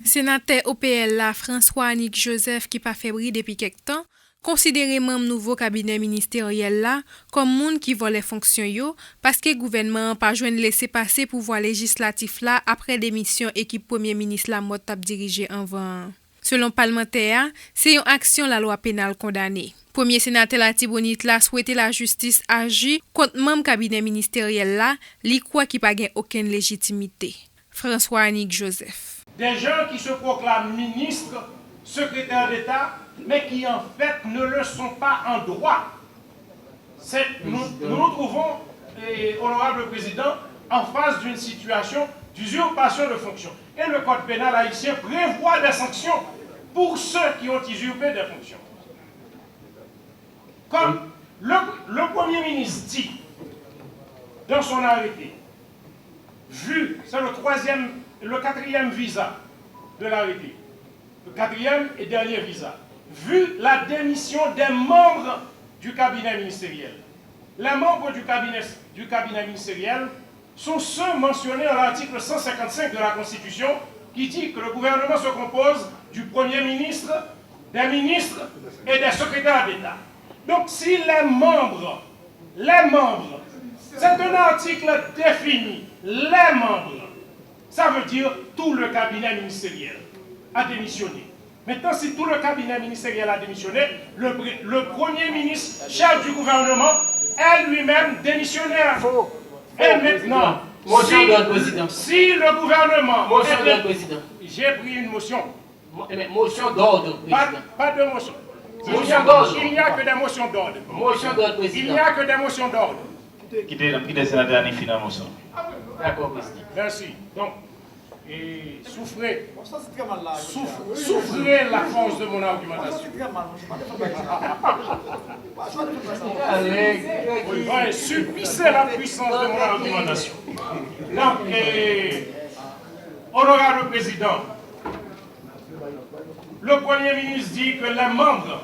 Sénateur OPL là, François-Annick Joseph qui pas fébrile depuis quelque temps, considéré membre nouveau cabinet ministériel là comme monde qui vole les fonctions yo parce que gouvernement pas joindre laisser passer pouvoir législatif là après démission équipe premier ministre la mot t'a dirigé avant. Selon parlementaire, c'est une action la loi pénale condamnée. Premier sénateur la Tibonite la souhaité la justice agir contre membre cabinet ministériel là, li quoi qui pas gain aucune légitimité. François-Annick Joseph. Des gens qui se proclament ministres, secrétaires d'État, mais qui en fait ne le sont pas en droit. Nous nous trouvons, honorable président, en face d'une situation d'usurpation de fonction. Et le code pénal haïtien prévoit des sanctions pour ceux qui ont usurpé des fonctions. Comme le Premier ministre dit dans son arrêté, vu, c'est le quatrième visa de l'arrêté, le quatrième et dernier visa, vu la démission des membres du cabinet ministériel. Les membres du cabinet ministériel sont ceux mentionnés à l'article 155 de la Constitution qui dit que le gouvernement se compose du Premier ministre, des ministres et des secrétaires d'État. Donc si les membres, c'est un article défini, les membres, ça veut dire tout le cabinet ministériel a démissionné. Maintenant, si tout le cabinet ministériel a démissionné, le Premier ministre, chef du gouvernement, est lui-même démissionnaire. Et maintenant, si le gouvernement... Motion d'ordre, président. J'ai pris une motion. Motion d'ordre, président. Pas de motion. Motion d'ordre. Il n'y a que des motions d'ordre. Motion d'ordre, président. Il n'y a que des motions d'ordre. Quittez le sénateur ni finalement ça. D'accord, président. Merci. Donc, souffrez la force de mon argumentation. Subissez la puissance de mon argumentation. Donc, honorable président, le Premier ministre dit que les membres,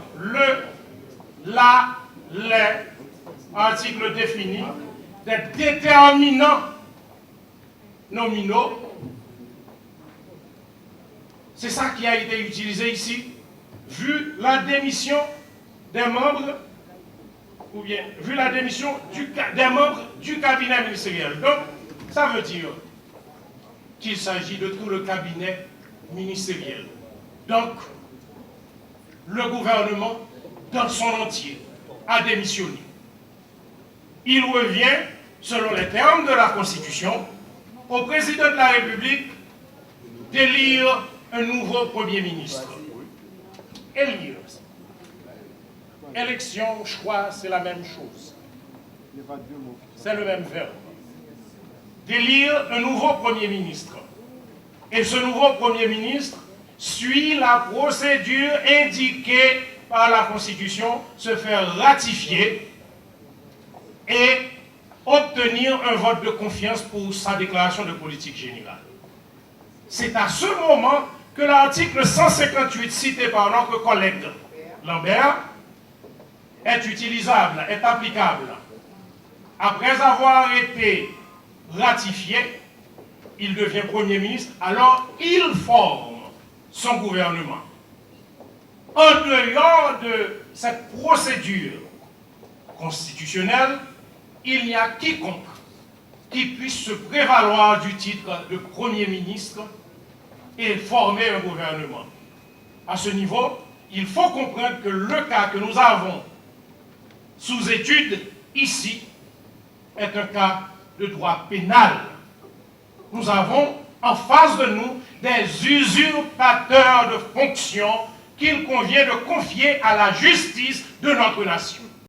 les articles définis, des déterminants nominaux, c'est ça qui a été utilisé ici, vu la démission des membres, ou bien vu la démission des membres du cabinet ministériel. Donc, ça veut dire qu'il s'agit de tout le cabinet ministériel. Donc, le gouvernement, dans son entier, a démissionné. Il revient, selon les termes de la Constitution, au président de la République d'élire un nouveau Premier ministre. Élire. Élection, choix, c'est la même chose. C'est le même verbe. D'élire un nouveau Premier ministre. Et ce nouveau Premier ministre suit la procédure indiquée par la Constitution, se faire ratifier et obtenir un vote de confiance pour sa déclaration de politique générale. C'est à ce moment que l'article 158 cité par notre collègue Lambert est utilisable, est applicable. Après avoir été ratifié, il devient Premier ministre, alors il forme son gouvernement. En dehors de cette procédure constitutionnelle, il n'y a quiconque qui puisse se prévaloir du titre de Premier ministre et former un gouvernement. À ce niveau, il faut comprendre que le cas que nous avons sous étude ici est un cas de droit pénal. Nous avons en face de nous des usurpateurs de fonctions qu'il convient de confier à la justice de notre nation.